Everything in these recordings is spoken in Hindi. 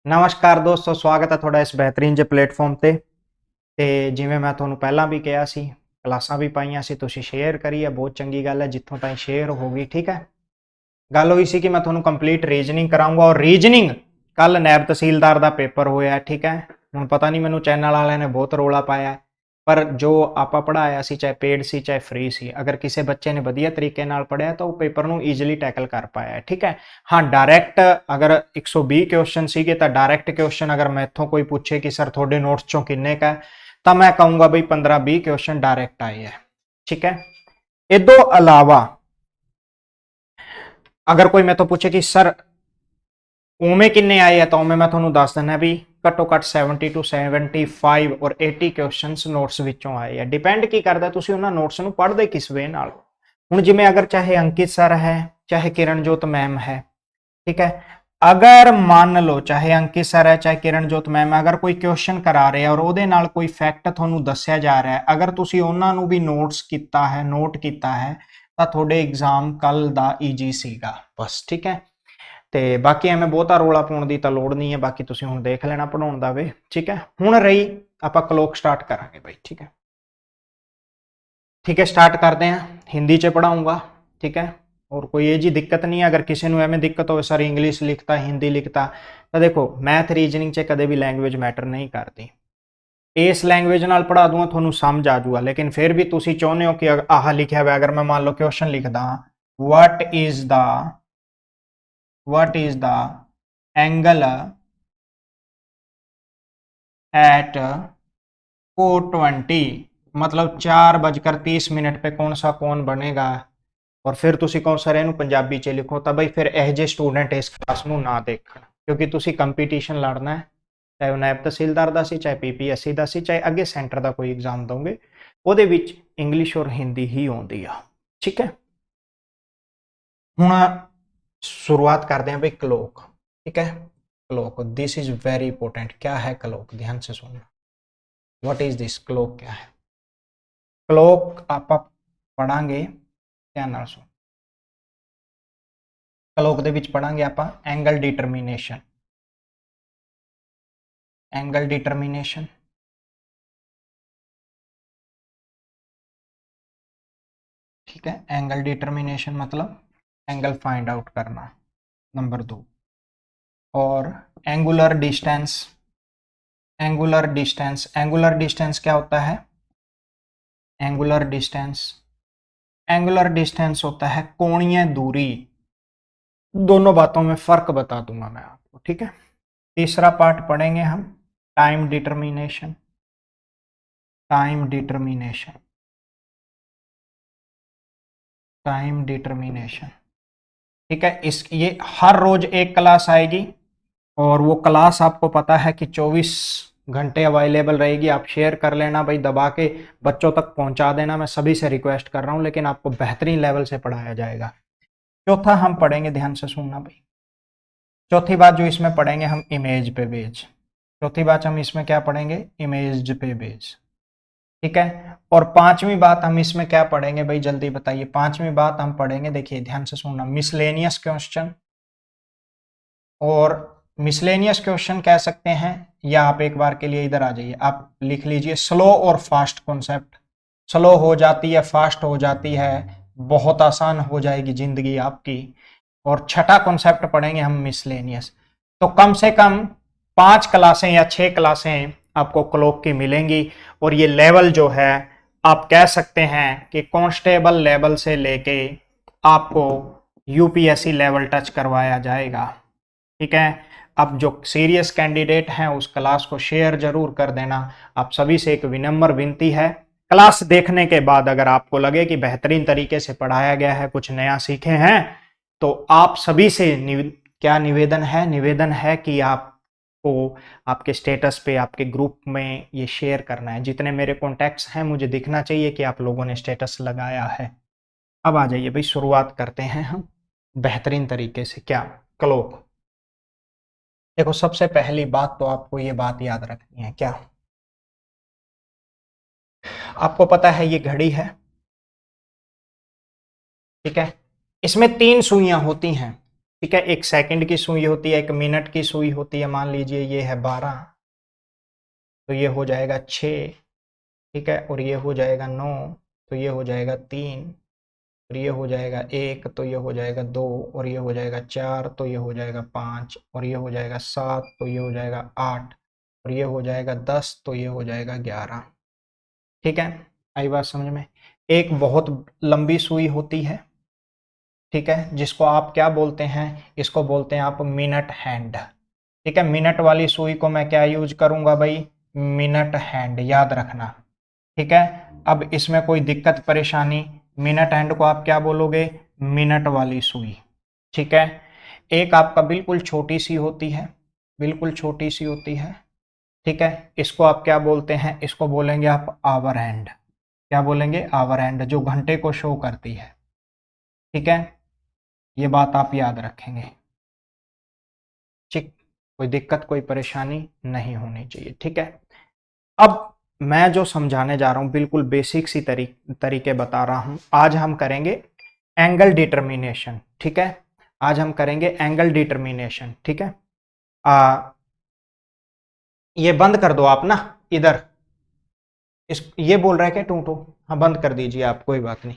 ਨਮਸਕਾਰ ਦੋਸਤੋ, ਸਵਾਗਤ ਹੈ ਤੁਹਾਡਾ ਇਸ ਬਿਹਤਰੀਨ ਜਿਹੇ ਪਲੇਟਫਾਰਮ ਤੇ ਜਿਵੇਂ ਮੈਂ ਤੁਹਾਨੂੰ ਪਹਿਲਾਂ ਵੀ ਕਿਹਾ ਸੀ, ਕਲਾਸਾਂ ਵੀ ਪਾਈਆਂ ਸੀ, ਤੁਸੀਂ ਸ਼ੇਅਰ ਕਰੀ ਹੈ, ਬਹੁਤ ਚੰਗੀ ਗੱਲ ਹੈ। ਜਿੱਥੋਂ ਤਾਈਂ ਸ਼ੇਅਰ ਹੋ ਗਈ, ਠੀਕ ਹੈ। ਗੱਲ ਹੋਈ ਸੀ ਕਿ ਮੈਂ ਤੁਹਾਨੂੰ ਕੰਪਲੀਟ ਰੀਜਨਿੰਗ ਕਰਾਉਂਗਾ, ਔਰ ਰੀਜਨਿੰਗ ਕੱਲ ਨੈਬ ਤਹਿਸੀਲਦਾਰ ਦਾ ਪੇਪਰ ਹੋਇਆ, ਠੀਕ ਹੈ। ਹੁਣ ਪਤਾ ਨਹੀਂ, ਮੈਨੂੰ ਚੈਨਲ ਵਾਲਿਆਂ ਨੇ ਬਹੁਤ ਰੌਲਾ ਪਾਇਆ, ਪਰ ਜੋ ਆਪਾਂ ਪੜ੍ਹਾਇਆ ਸੀ, ਚਾਹੇ ਪੇਡ ਸੀ ਚਾਹੇ ਫ੍ਰੀ ਸੀ, ਅਗਰ ਕਿਸੇ ਬੱਚੇ ਨੇ ਵਧੀਆ ਤਰੀਕੇ ਨਾਲ ਪੜ੍ਹਿਆ ਤਾਂ ਉਹ ਪੇਪਰ ਨੂੰ ਈਜ਼ੀਲੀ ਟੈਕਲ ਕਰ ਪਾਇਆ, ਠੀਕ ਹੈ। ਹਾਂ, ਡਾਇਰੈਕਟ ਅਗਰ 120 ਕੁਐਸਚਨ ਸੀਗੇ ਤਾਂ ਡਾਇਰੈਕਟ ਕੁਐਸਚਨ ਅਗਰ ਮੈਥੋਂ ਕੋਈ ਪੁੱਛੇ ਕਿ ਸਰ ਤੁਹਾਡੇ ਨੋਟਸ ਚੋਂ ਕਿੰਨੇ ਕਾ ਹੈ, ਤਾਂ ਮੈਂ ਕਹੂੰਗਾ ਬਈ 15-20 ਕੁਐਸਚਨ ਡਾਇਰੈਕਟ ਆਏ ਹੈ, ਠੀਕ ਹੈ। ਇਦੋਂ ਇਲਾਵਾ ਅਗਰ ਕੋਈ ਮੈਥੋਂ ਪੁੱਛੇ ਕਿ ਸਰ ਉਵੇਂ ਕਿੰਨੇ ਆਏ ਆ, ਤਾਂ ਉਵੇਂ ਮੈਂ ਤੁਹਾਨੂੰ ਦੱਸ ਦਿੰਦਾ ਵੀ ਘੱਟੋ ਘੱਟ 70 to 75 ਔਰ 80 ਕੁਐਸਚਨਸ ਨੋਟਸ ਵਿੱਚੋਂ ਆਏ ਆ। ਡਿਪੈਂਡ ਕੀ ਕਰਦਾ ਤੁਸੀਂ ਉਹਨਾਂ ਨੋਟਸ ਨੂੰ ਪੜ੍ਹਦੇ ਕਿਸ ਵੇ ਨਾਲ। ਹੁਣ ਜਿਵੇਂ ਅਗਰ ਚਾਹੇ ਅੰਕਿਤ ਸਰ ਹੈ, ਚਾਹੇ ਕਿਰਨਜੋਤ ਮੈਮ ਹੈ, ठीक है। अगर मान लो चाहे अंकित सर है चाहे किरणजोत मैम है, अगर कोई क्वेश्चन करा रहे हैं और ਉਹਦੇ ਨਾਲ ਕੋਈ ਫੈਕਟ ਤੁਹਾਨੂੰ ਦੱਸਿਆ ਜਾ ਰਿਹਾ ਹੈ, ਅਗਰ ਤੁਸੀਂ ਉਹਨਾਂ ਨੂੰ ਵੀ ਨੋਟਸ ਕੀਤਾ ਹੈ, ਨੋਟ ਕੀਤਾ ਹੈ, ਤਾਂ ਤੁਹਾਡੇ ਐਗਜ਼ਾਮ ਕੱਲ ਦਾ ਈਜੀ ਸੀਗਾ ਬਸ, ਠੀਕ ਹੈ। ਤੇ ਬਾਕੀ ਐਵੇਂ ਬਹੁਤਾ ਰੋਲਾ ਪਾਉਣ ਦੀ ਤਾਂ ਲੋੜ ਨਹੀਂ ਹੈ, ਬਾਕੀ ਤੁਸੀਂ ਹੁਣ ਦੇਖ ਲੈਣਾ ਪੜਾਉਣ ਦਾ ਵੇ, ਠੀਕ ਹੈ। ਹੁਣ ਰਹੀ ਆਪਾਂ ਕਲੋਕ ਸਟਾਰਟ ਕਰਾਂਗੇ ਬਾਈ, ਠੀਕ ਹੈ। ठीक है, स्टार्ट करते हैं। हिंदी च पढ़ाऊंगा, ठीक है। और कोई ये जी दिक्कत नहीं है। अगर किसी को एवं दिक्कत हो सर इंग्लिश लिखता हिंदी लिखता, तो देखो मैथ रीजनिंग च कदे भी लैंग्वेज मैटर नहीं करती। इस लैंग्वेज नाल पढ़ा दूंगा थोनू समझ आ जाऊगा, लेकिन फिर भी तुसी चाहते हो कि आह लिखा हुआ, अगर मैं मान लो क्वेश्चन लिखदा what is the angle at O20, मतलब 4:30 पे कौन सा कोण बनेगा, और फिर तुसी कहो सर इहनूं पंजाबी च लिखो, तो बई फिर इहो ਜਿਹੇ स्टूडेंट इस क्लास ਨੂੰ ना देखण, क्योंकि तुसी कंपीटीशन लड़ना है, चाहे वो नायब तहसीलदार ਦਾ ਸੀ, ਚਾਹੇ PPSC ਦਾ ਸੀ, ਚਾਹੇ ਅੱਗੇ ਸੈਂਟਰ ਦਾ ਕੋਈ एग्जाम ਦੋਗੇ, ਉਹਦੇ ਵਿੱਚ इंग्लिश और हिंदी ही आउंदी आ, ठीक है। ਹੁਣ शुरुआत करते हैं भाई कलोक, ठीक है। कलोक, दिस इज वेरी इंपॉर्टेंट। क्या है कलोक, ध्यान से सुनना। व्हाट इज दिस कलोक, क्या है कलोक, आप पढ़ांगे ध्यान नाल सुन। कलोक दे विच पढ़ांगे आप एंगल डिटरमिनेशन, एंगल डिटरमिनेशन, ठीक है। एंगल डिटरमिनेशन मतलब एंगल फाइंड आउट करना, नंबर 2। और angular distance, angular distance, angular distance क्या होता है, एंगुलर डिस्टेंस, एंगुलर डिस्टेंस होता है कोणीय दूरी। दोनों बातों में फर्क बता दूंगा मैं आपको, ठीक है। तीसरा पार्ट पढ़ेंगे हम time determination, time determination, time determination, ठीक है। इस ये हर रोज एक क्लास आएगी, और वो क्लास आपको पता है कि 24 घंटे अवेलेबल रहेगी। आप शेयर कर लेना भाई, दबा के बच्चों तक पहुंचा देना, मैं सभी से रिक्वेस्ट कर रहा हूं, लेकिन आपको बेहतरीन लेवल से पढ़ाया जाएगा। चौथा हम पढ़ेंगे, ध्यान से सुनना भाई, चौथी बात जो इसमें पढ़ेंगे हम इमेज पे बेस, चौथी बात हम इसमें क्या पढ़ेंगे, इमेज पे बेस, ठीक है। और पांचवी बात हम इसमें क्या पढ़ेंगे भाई, जल्दी बताइए। पांचवी बात हम पढ़ेंगे, देखिए ध्यान से सुनना, मिसलेनियस क्वेश्चन। और मिसलेनियस क्वेश्चन कह सकते हैं, या आप एक बार के लिए इधर आ जाइए, आप लिख लीजिए स्लो और फास्ट कॉन्सेप्ट। स्लो हो जाती है, फास्ट हो जाती है, बहुत आसान हो जाएगी जिंदगी आपकी। और छठा कॉन्सेप्ट पढ़ेंगे हम मिसलेनियस। तो कम से कम 5 क्लासें या 6 क्लासें आपको क्लोक की मिलेंगी, और ये लेवल जो है आप कह सकते हैं कि कांस्टेबल लेवल से लेके आपको यूपीएससी लेवल टच करवाया जाएगा, ठीक है। अब जो सीरियस कैंडिडेट हैं उस क्लास को शेयर जरूर कर देना। आप सभी से एक विनम्र विनती है, क्लास देखने के बाद अगर आपको लगे कि बेहतरीन तरीके से पढ़ाया गया है, कुछ नया सीखे हैं, तो आप सभी से क्या निवेदन है कि आपको आपके स्टेटस पे, आपके ग्रुप में ये शेयर करना है। जितने मेरे कॉन्टैक्ट्स हैं मुझे दिखना चाहिए कि आप लोगों ने स्टेटस लगाया है। अब आ जाइए भाई, शुरुआत करते हैं हम बेहतरीन तरीके से। क्या क्लोक, देखो सबसे पहली बात तो आपको ये बात याद रखनी है, क्या आपको पता है ये घड़ी है, ठीक है। इसमें 3 सुइयां होती हैं, ठीक है। एक सेकंड की सुई होती है, एक मिनट की सुई होती है। मान लीजिए ये है 12, तो ये हो जाएगा 6, ठीक है। और ये हो जाएगा 9, तो ये हो जाएगा 3, और ये हो जाएगा 1, तो ये हो जाएगा 2, और ये हो जाएगा 4, तो ये हो जाएगा 5, और ये हो जाएगा 7, तो ये हो जाएगा 8, और ये हो जाएगा 10, तो ये हो जाएगा 11। ठीक है, आई बात समझ में। एक बहुत लंबी सुई होती है, ठीक है, जिसको आप क्या बोलते हैं, इसको बोलते हैं आप मिनट हैंड। ठीक है, मिनट वाली सुई को मैं क्या यूज करूंगा भाई, मिनट हैंड, याद रखना। ठीक है, अब इसमें कोई दिक्कत परेशानी, मिनट हैंड को आप क्या बोलोगे, मिनट वाली सुई। ठीक है, एक आपका बिल्कुल छोटी सी होती है, बिल्कुल छोटी सी होती है। ठीक है, इसको आप क्या बोलते हैं, इसको बोलेंगे आप आवर हैंड। क्या बोलेंगे, आवर हैंड, जो घंटे को शो करती है। ठीक है, ये बात आप याद रखेंगे। ठीक, कोई दिक्कत कोई परेशानी नहीं होनी चाहिए। ठीक है, अब मैं जो समझाने जा रहा हूं बिल्कुल बेसिक सी तरीके बता रहा हूं। आज हम करेंगे एंगल डिटर्मिनेशन। ठीक है, आज हम करेंगे एंगल डिटर्मिनेशन। ठीक है, ये बंद कर दो आप ना इधर, इस ये बोल रहा है क्या टू टू, हाँ बंद कर दीजिए आप, कोई बात नहीं।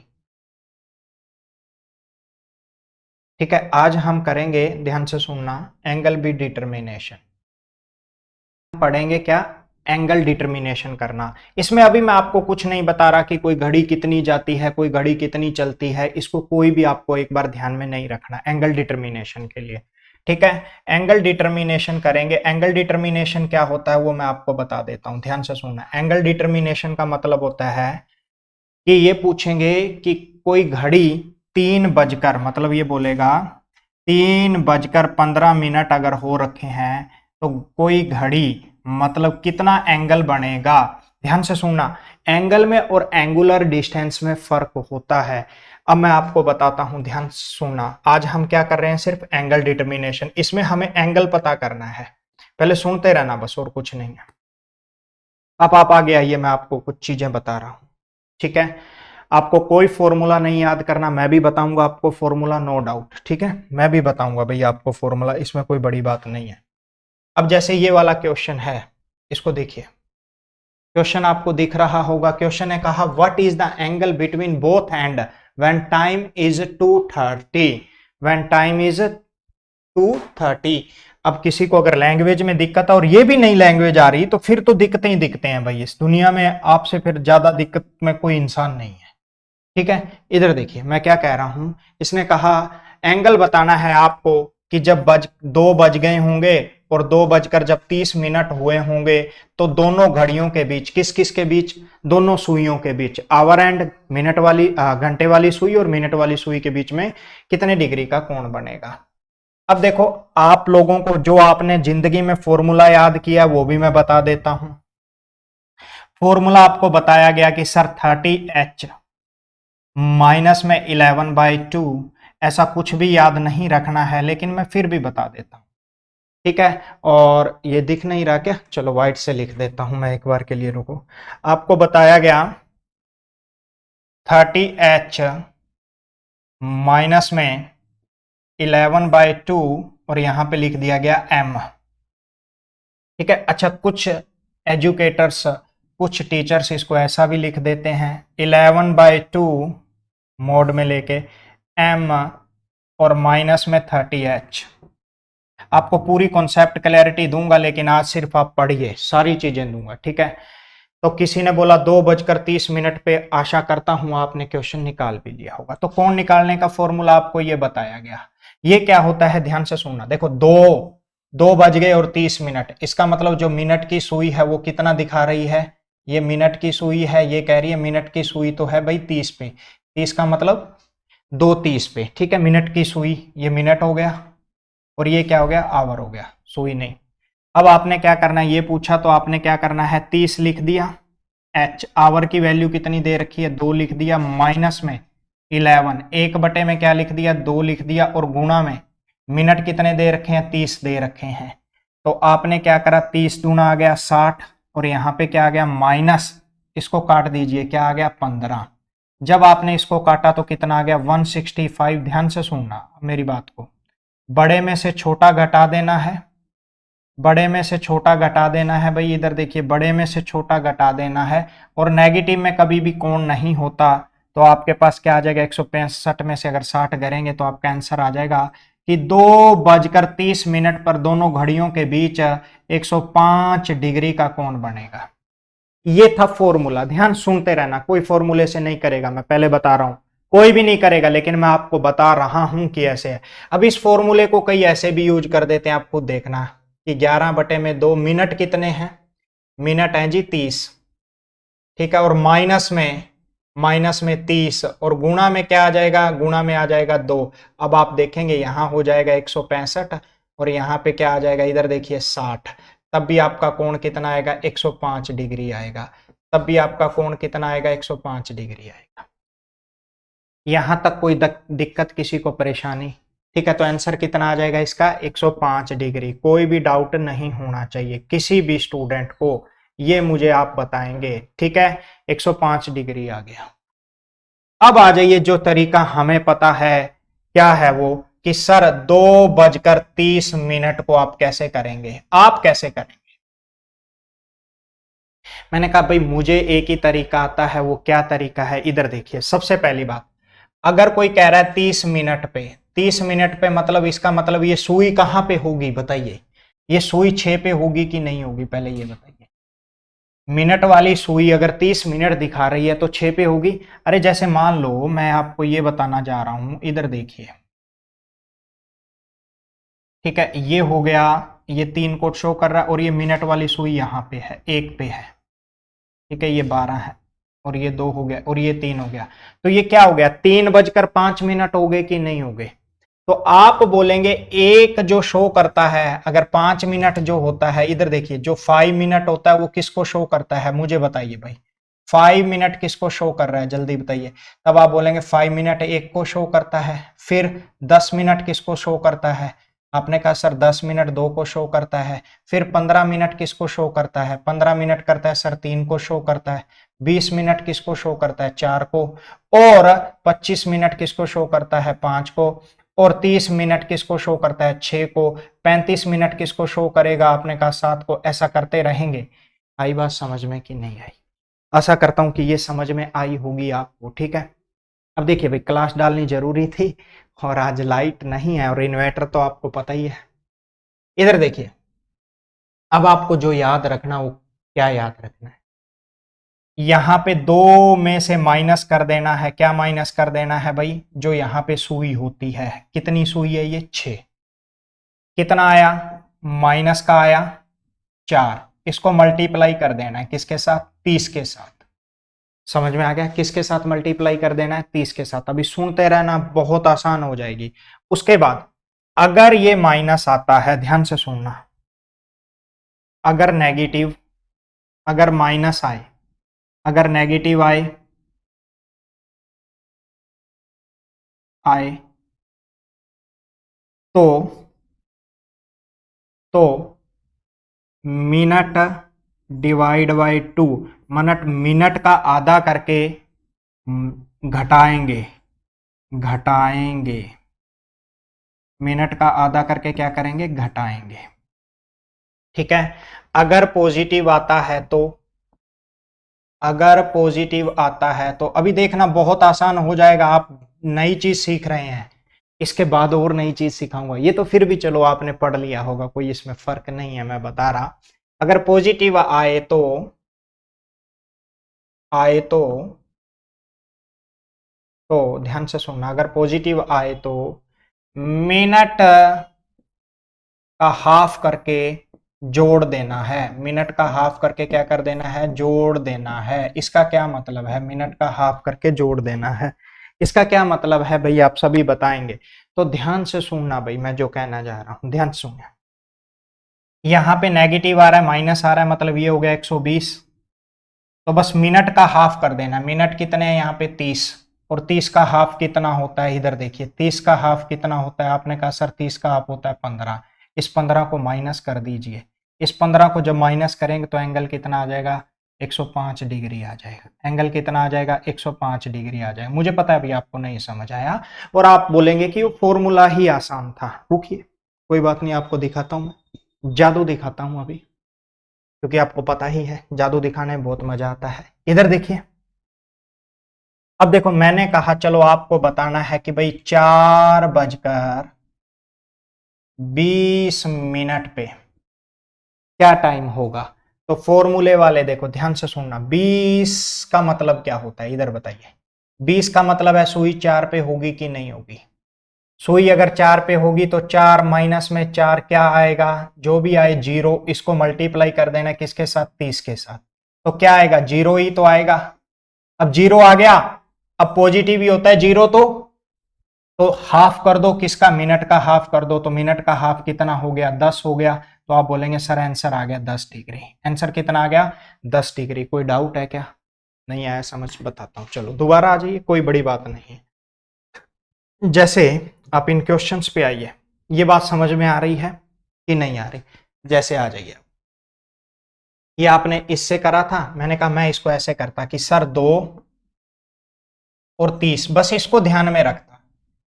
ठीक है, आज हम करेंगे, ध्यान से सुनना, एंगल बी डिटर्मिनेशन। पढ़ेंगे क्या, एंगल डिटर्मिनेशन करना। इसमें अभी मैं आपको कुछ नहीं बता रहा कि कोई घड़ी कितनी जाती है, कोई घड़ी कितनी चलती है, इसको कोई भी आपको एक बार ध्यान में नहीं रखना एंगल डिटर्मिनेशन के लिए। ठीक है, एंगल डिटर्मिनेशन करेंगे। एंगल डिटर्मिनेशन क्या होता है वो मैं आपको बता देता हूं, ध्यान से सुनना। एंगल डिटर्मिनेशन का मतलब होता है कि ये पूछेंगे कि कोई घड़ी 3 बजकर, मतलब ये बोलेगा 3 बजकर 15 मिनट अगर हो रखे हैं, तो कोई घड़ी मतलब कितना एंगल बनेगा। ध्यान से सुनना, एंगल में और एंगुलर डिस्टेंस में फर्क होता है। अब मैं आपको बताता हूं, ध्यान से सुनना। आज हम क्या कर रहे हैं, सिर्फ एंगल डिटर्मिनेशन, इसमें हमें एंगल पता करना है। पहले सुनते रहना बस, और कुछ नहीं है। अब आप आगे आइए, मैं आपको कुछ चीजें बता रहा हूं। ठीक है, आपको कोई फॉर्मूला नहीं याद करना, मैं भी बताऊंगा आपको फॉर्मूला, नो डाउट। ठीक है, मैं भी बताऊंगा भाई आपको फॉर्मूला, इसमें कोई बड़ी बात नहीं है। अब जैसे ये वाला क्वेश्चन है, इसको देखिए। क्वेश्चन आपको दिख रहा होगा, क्वेश्चन ने कहा what is the angle between both and when time is 2:30, when time is 2:30। अब किसी को अगर लैंग्वेज में दिक्कत है और ये भी नई लैंग्वेज आ रही, तो फिर तो दिक्कतें ही दिखते हैं भाई इस दुनिया में, आपसे फिर ज्यादा दिक्कत में कोई इंसान नहीं है। ठीक है, इधर देखिए मैं क्या कह रहा हूं। इसने कहा एंगल बताना है आपको कि जब 2 बज गए होंगे और 2 बजकर जब 30 मिनट हुए होंगे, तो दोनों घड़ियों के बीच, किस किस के बीच, दोनों सुइयों के बीच, आवर एंड मिनट वाली, घंटे वाली सुई और मिनट वाली सुई के बीच में कितने डिग्री का कोण बनेगा। अब देखो, आप लोगों को जो आपने जिंदगी में फॉर्मूला याद किया वो भी मैं बता देता हूं। फॉर्मूला आपको बताया गया कि सर 30H माइनस में 11/2, ऐसा कुछ भी याद नहीं रखना है, लेकिन मैं फिर भी बता देता हूं। ठीक है, और ये दिख नहीं रहा क्या, चलो व्हाइट से लिख देता हूं मैं एक बार के लिए, रुको। आपको बताया गया 30H माइनस में 11/2, और यहां पे लिख दिया गया m। ठीक है, अच्छा कुछ एजुकेटर्स, कुछ टीचर्स इसको ऐसा भी लिख देते हैं 11/2 मोड में लेके m और माइनस में 30H। आपको पूरी कॉन्सेप्ट क्लैरिटी दूंगा, लेकिन आज सिर्फ आप पढ़िए, सारी चीजें दूंगा। ठीक है, तो किसी ने बोला 2:30 पे, आशा करता हूं आपने क्वेश्चन निकाल भी लिया होगा। तो कौन निकालने का फॉर्मूला आपको ये बताया गया। ये क्या होता है, ध्यान से सुनना। देखो, 2 बज गए और 30 मिनट, इसका मतलब जो मिनट की सुई है वो कितना दिखा रही है, ये मिनट की सुई है, ये कह रही है मिनट की सुई तो है भाई 30 पे, 30 का मतलब 2:30 पे। ठीक है, मिनट की सुई, ये मिनट हो गया, और ये क्या हो गया, आवर हो गया, सुई नहीं। अब आपने क्या करना है, ये पूछा तो आपने क्या करना है, 30 लिख दिया, एच आवर की वैल्यू कितनी दे रखी है, 2 लिख दिया, माइनस में 11, 1 बटे में क्या लिख दिया, 2 लिख दिया, और गुणा में मिनट कितने दे रखे हैं, 30 दे रखे हैं। तो आपने क्या करा, 30 दूना आ गया 60, और यहाँ पे क्या आ गया, माइनस, इसको काट दीजिए, क्या आ गया, 15। जब आपने इसको काटा तो कितना आ गया, 165। ध्यान से सुनना मेरी बात को, बड़े में से छोटा घटा देना है, बड़े में से छोटा घटा देना है भाई, इधर देखिए बड़े में से छोटा घटा देना है। और नेगेटिव में कभी भी कोण नहीं होता, तो आपके पास क्या आ जाएगा, 165 में से अगर 60 करेंगे तो आपका आंसर आ जाएगा कि 2:30 पर दोनों घड़ियों के बीच 105 डिग्री का कोण बनेगा। ये था फॉर्मूला, ध्यान सुनते रहना, कोई फॉर्मूले से नहीं करेगा, मैं पहले बता रहा हूं, कोई भी नहीं करेगा, लेकिन मैं आपको बता रहा हूं कि ऐसे है। अब इस फॉर्मूले को कई ऐसे भी यूज कर देते हैं, आप खुद देखना कि 11/2 मिनट कितने हैं, मिनट हैं जी 30, ठीक है, और माइनस में 30 और गुणा में क्या आ जाएगा, गुणा में आ जाएगा 2। अब आप देखेंगे यहां हो जाएगा 165 और यहां पे क्या आ जाएगा, इधर देखिए 60, तब भी आपका कोण कितना आएगा, 105 डिग्री आएगा, तब भी आपका कोण कितना आएगा, 105 डिग्री आएगा। यहां तक कोई दिक्कत, किसी को परेशानी? ठीक है, तो आंसर कितना आ जाएगा इसका, 105 डिग्री। कोई भी डाउट नहीं होना चाहिए किसी भी स्टूडेंट को, ये मुझे आप बताएंगे, ठीक है, 105 डिग्री आ गया। अब आ जाइए, जो तरीका हमें पता है क्या है वो, कि सर 2:30 को आप कैसे करेंगे, आप कैसे करेंगे? मैंने कहा भाई मुझे एक ही तरीका आता है, वो क्या तरीका है, इधर देखिए। सबसे पहली बात, अगर कोई कह रहा है 30 मिनट पे, 30 मिनट पे मतलब इसका मतलब ये सुई कहां पे होगी बताइए, ये सुई 6 पे होगी कि नहीं होगी, पहले ये बताइए। मिनट वाली सुई अगर 30 मिनट दिखा रही है तो 6 पे होगी। अरे जैसे मान लो मैं आपको ये बताना जा रहा हूं, इधर देखिए, ठीक है, ये हो गया, ये 3 को शो कर रहा है और ये मिनट वाली सुई यहां पे है, 1 पे है, ठीक है, ये 12 है और ये 2 हो गया और ये 3 हो गया। तो ये क्या हो गया, 3:05 हो गए कि नहीं हो गए? तो आप बोलेंगे एक जो शो करता है, अगर 5 मिनट जो होता है, इधर देखिए, जो 5 मिनट होता है वो किसको शो करता है, मुझे बताइए भाई, 5 मिनट किसको शो कर रहा है, जल्दी बताइए। तब आप बोलेंगे 5 मिनट एक को शो करता है। फिर 10 मिनट किसको शो करता है, आपने कहा सर 10 मिनट 2 को शो करता है। फिर 15 मिनट किसको शो करता है, 15 मिनट करता है सर 3 को शो करता है। 20 मिनट किसको शो करता है, 4 को। और 25 मिनट किसको शो करता है, 5 को। और 30 मिनट किसको शो करता है, 6 को। 35 मिनट किसको शो करेगा, आपने कहा 7 को। ऐसा करते रहेंगे। आई बात समझ में कि नहीं आई? आशा करता हूं कि ये समझ में आई होगी आपको, ठीक है। अब देखिए भाई, क्लास डालनी जरूरी थी और आज लाइट नहीं है और इन्वर्टर तो आपको पता ही है। इधर देखिए, अब आपको जो याद रखना, वो क्या याद रखना है, यहां पे 2 में से माइनस कर देना है। क्या माइनस कर देना है भाई, जो यहां पे सुई होती है, कितनी सुई है ये, 6। कितना आया, माइनस का आया 4। इसको मल्टीप्लाई कर देना है किसके साथ, 30 के साथ। समझ में आ गया, किसके साथ मल्टीप्लाई कर देना है, 30 के साथ। अभी सुनते रहना, बहुत आसान हो जाएगी। उसके बाद अगर ये माइनस आता है, ध्यान से सुनना, अगर नेगेटिव, अगर माइनस आए, अगर नेगेटिव आए, आए तो तो minute divide by 2, minute, minute का आधा करके घटाएंगे, घटाएंगे, मिनट का आधा करके क्या करेंगे, घटाएंगे, ठीक है। अगर पॉजिटिव आता है तो, अगर पॉजिटिव आता है तो, अभी देखना बहुत आसान हो जाएगा, आप नई चीज सीख रहे हैं। इसके बाद और नई चीज सिखाऊंगा, ये तो फिर भी चलो आपने पढ़ लिया होगा, कोई इसमें फर्क नहीं है, मैं बता रहा। अगर पॉजिटिव आए तो, आए तो ध्यान से सुनना, अगर पॉजिटिव आए तो मिनट का हाफ करके जोड़ देना है, मिनट का हाफ करके क्या कर देना है, जोड़ देना है। इसका क्या मतलब है, मिनट का हाफ करके जोड़ देना है, इसका क्या मतलब है भाई, आप सभी बताएंगे। तो ध्यान से सुनना भाई, मैं जो कहना जा रहा हूं ध्यान से सुनना। यहां पे नेगेटिव आ रहा है, माइनस आ रहा है, मतलब ये हो गया 120। तो बस मिनट का हाफ कर देना। मिनट कितने हैं यहाँ पे, 30। और 30 का हाफ कितना होता है, इधर देखिए, 30 का हाफ कितना होता है, आपने कहा सर 30 का हाफ होता है 15। इस 15 को माइनस कर दीजिए। इस 15 को जब माइनस करेंगे तो एंगल कितना आ जाएगा, 105 डिग्री आ जाएगा। एंगल कितना आ जाएगा? 105 डिग्री आ जाएगा। मुझे पता है अभी आपको नहीं समझ आया और आप बोलेंगे कि वो फॉर्मूला ही आसान था। रुकिए, कोई बात नहीं, आपको दिखाता हूं, मैं जादू दिखाता हूं अभी, क्योंकि आपको पता ही है जादू दिखाने में बहुत मजा आता है। इधर देखिए, अब देखो मैंने कहा चलो आपको बताना है कि भाई 4:20 पे क्या टाइम होगा। तो फॉर्मूले वाले देखो ध्यान से सुनना, 20 का मतलब क्या होता है इधर बताइए। 20 का मतलब है सुई 4 पे होगी कि नहीं होगी। सुई अगर 4 पे होगी तो 4 माइनस में 4 क्या आएगा, जो भी आए 0, इसको मल्टीप्लाई कर देना किसके साथ? 30 के साथ। तो क्या आएगा? 0 ही तो आएगा। अब 0 आ गया, अब पॉजिटिव ही होता है 0, तो हाफ कर दो, किसका? मिनट का हाफ कर दो। तो मिनट का हाफ कितना हो गया? 10 हो गया। तो आप बोलेंगे सर आंसर आ गया 10 डिग्री। आंसर कितना आ गया? 10 डिग्री। कोई डाउट है क्या? नहीं आया समझ? बताता हूं, चलो दोबारा आ जाइए, कोई बड़ी बात नहीं है। जैसे आप इन क्वेश्चंस पे आइए, ये बात समझ में आ रही है कि नहीं आ रही? जैसे आ जाइए, ये आपने इससे करा था, मैंने कहा मैं इसको ऐसे करता कि सर 2 और 30, बस इसको ध्यान में रखता